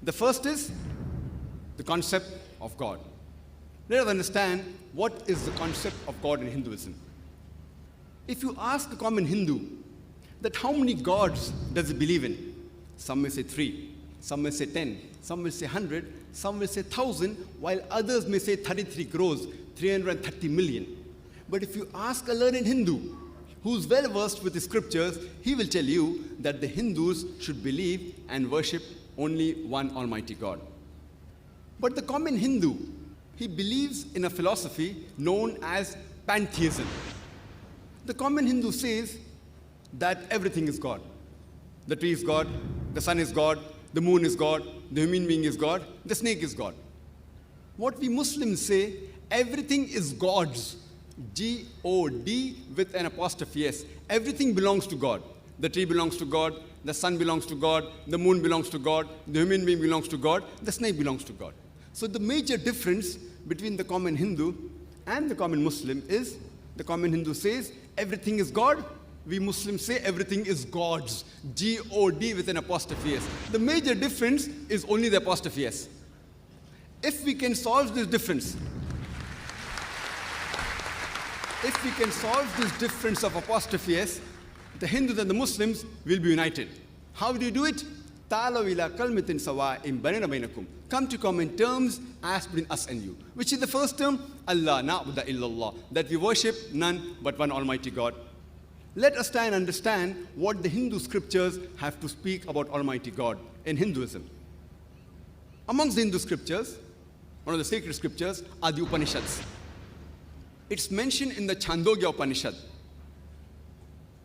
The first is the concept of God. Let us understand what is the concept of God in Hinduism. If you ask a common Hindu that how many gods does he believe in, some may say 3, some may say 10, some may say 100, some may say 1,000, while others may say 33 crores, 330 million. But if you ask a learned Hindu who's well versed with the scriptures, he will tell you that the Hindus should believe and worship only one Almighty God. But the common Hindu, he believes in a philosophy known as pantheism. The common Hindu says that everything is God. The tree is God, the sun is God, the moon is God, the human being is God, the snake is God. What we Muslims say, everything is God's. G-O-D with an apostrophe S. Everything belongs to God. The tree belongs to God, the sun belongs to God, the moon belongs to God, the human being belongs to God, the snake belongs to God. So the major difference between the common Hindu and the common Muslim is the common Hindu says everything is God. We Muslims say everything is God's. G-O-D with an apostrophe S. The major difference is only the apostrophe S. If we can solve this difference, of apostrophe S, the Hindus and the Muslims will be united. How do you do it? Ta'alaw ila kalmatin sawa'in bainana bainakum. Come to common terms as between us and you. Which is the first term? Allah na'budu illallah. That we worship none but one Almighty God. Let us try and understand what the Hindu scriptures have to speak about Almighty God in Hinduism. Amongst the Hindu scriptures, one of the sacred scriptures are the Upanishads. It's mentioned in the Chandogya Upanishad,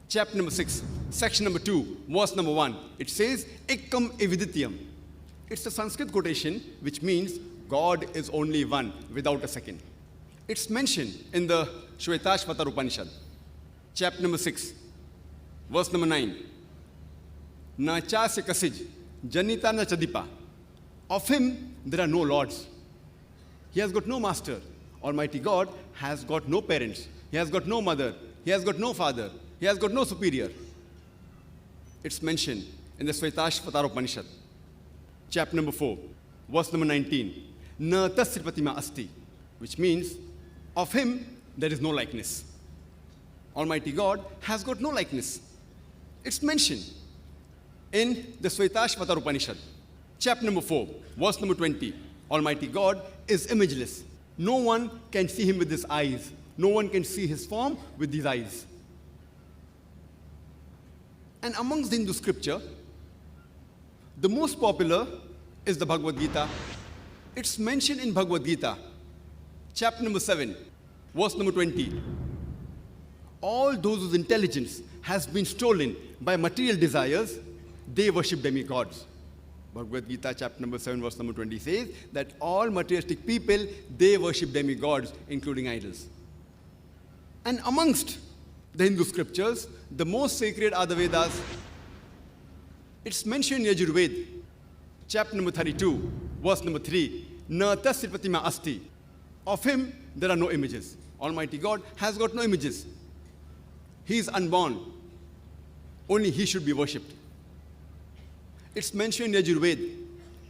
chapter number 6, section number 2, verse number 1. It says, Ekam evidityam. It's a Sanskrit quotation which means God is only one without a second. It's mentioned in the Shvetashvatar Upanishad, chapter number 6, verse number 9. Na chasya kasij, janita na chadipa. Of him there are no lords. He has got no master. Almighty God has got no parents. He has got no mother. He has got no father. He has got no superior. It's mentioned in the Shvetashvatar Upanishad, chapter number 4, verse number 19. Na tasya pratima asti, which means of him there is no likeness. Almighty God has got no likeness. It's mentioned in the Shvetashvatar Upanishad, chapter number 4, verse number 20. Almighty God is imageless. No one can see him with his eyes. No one can see his form with these eyes. And amongst the Hindu scripture, the most popular is the Bhagavad Gita. It's mentioned in Bhagavad Gita, chapter number 7, verse number 20. All those whose intelligence has been stolen by material desires, they worship demigods. Bhagavad Gita, chapter number 7, verse number 20 says that all materialistic people, they worship demigods, including idols. And amongst the Hindu scriptures, the most sacred are the Vedas. It's mentioned in Yajurveda, chapter number 32, verse number 3. Na tasya pratima asti. Of him, there are no images. Almighty God has got no images. He is unborn. Only he should be worshipped. It's mentioned in Yajurveda,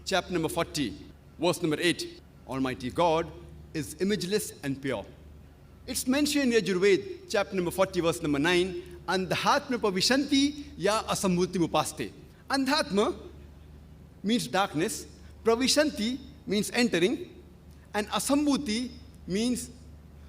chapter number 40, verse number 8. Almighty God is imageless and pure. It's mentioned in Yajurveda, chapter number 40, verse number 9. Andhatma pavishanti ya asambhuti mupaste. Andhatma means darkness, pravishanti means entering, and asambhuti means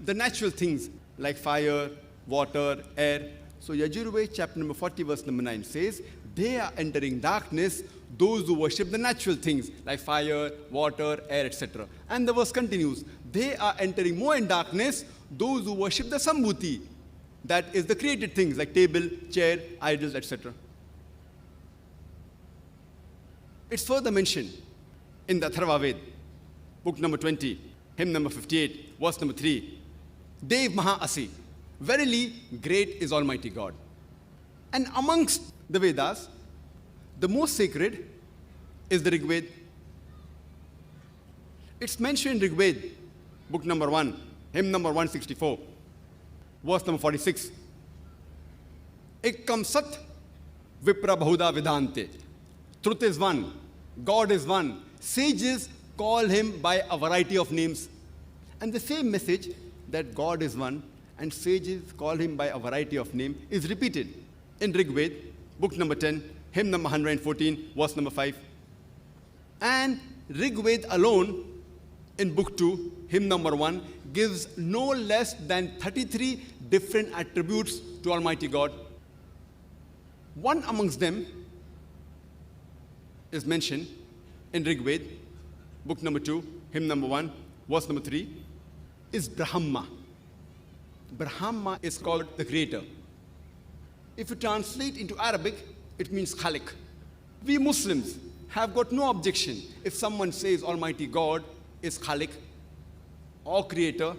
the natural things like fire, water, air. So Yajurveda, chapter number 40, verse number 9 says, they are entering darkness, those who worship the natural things like fire, water, air, etc. And the verse continues, they are entering more in darkness, those who worship the sambhuti, that is the created things like table, chair, idols, etc. It's further mentioned in the Atharva Ved, book number 20, hymn number 58, verse number 3. Dev Maha Asi, verily great is Almighty God. And amongst the Vedas, the most sacred is the Rig Veda. It's mentioned in Rig Veda, book number 1, hymn number 164, verse number 46. Ekkam sat vipra bahuda vidante. Truth is one, God is one, Sages call him by a variety of names. And the same message that God is one and sages call him by a variety of names is repeated in Rig Veda, book number 10, hymn number 114, verse number 5. And Rig Veda alone, in book 2, hymn number 1, gives no less than 33 different attributes to Almighty God. One amongst them is mentioned in Rig Veda, book number 2, hymn number 1, verse number 3, is Brahma. Brahma is called the creator. If you translate into Arabic, it means Khalik. We Muslims have got no objection if someone says Almighty God is Khalik or creator.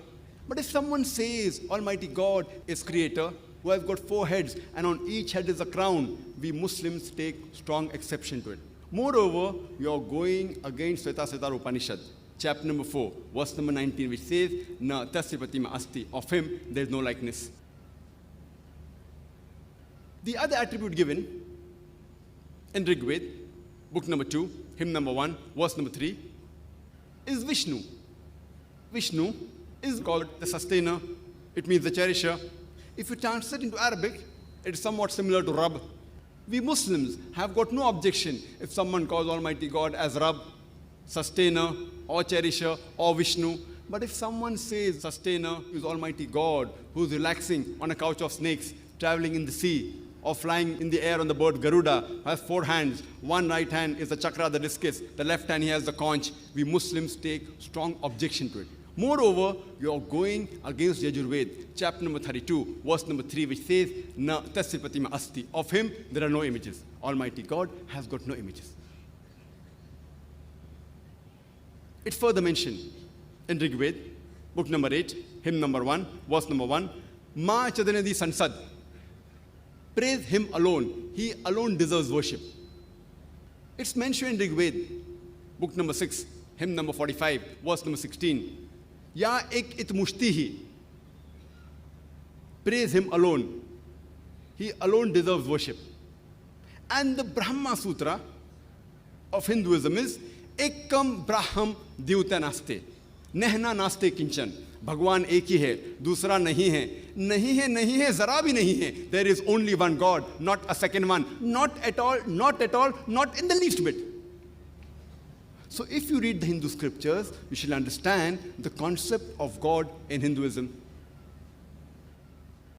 But if someone says Almighty God is creator, who has got 4 heads and on each head is a crown, we Muslims take strong exception to it. Moreover, you are going against Svetasvatara Upanishad, chapter number 4, verse number 19, which says, Na tasya pratima asti, of him there is no likeness. The other attribute given in Rig Veda, book number 2, hymn number 1, verse number 3, is Vishnu. Vishnu is called the sustainer. It means the cherisher. If you translate into Arabic, it is somewhat similar to Rabb. We Muslims have got no objection if someone calls Almighty God as Rabb, sustainer, or cherisher, or Vishnu. But if someone says sustainer is Almighty God, who is relaxing on a couch of snakes, traveling in the sea, or flying in the air on the bird Garuda, has 4 hands. One right hand is the chakra, the discus. The left hand he has the conch. We Muslims take strong objection to it. Moreover, you are going against Yajurved, chapter number 32, verse number 3, which says, Na tasya pratima asti. Of him there are no images. Almighty God has got no images. It's further mentioned in Rig Veda, book number 8, hymn number 1, verse number 1, Ma chadanadi sansad. Praise him alone. He alone deserves worship. It's mentioned in Rig Veda, book number 6, hymn number 45, verse number 16. Ya ek it mushtihi. Praise him alone. He alone deserves worship. And the Brahma Sutra of Hinduism is Ekam Braham Dyuta Naste. Nehna Naste Kinchan. भगवान एक ही है, दूसरा नहीं है, नहीं है, नहीं है, जरा भी नहीं है. There is only one God, not a second one, not at all, not at all, not in the least bit. So if you read the Hindu scriptures, you shall understand the concept of God in Hinduism.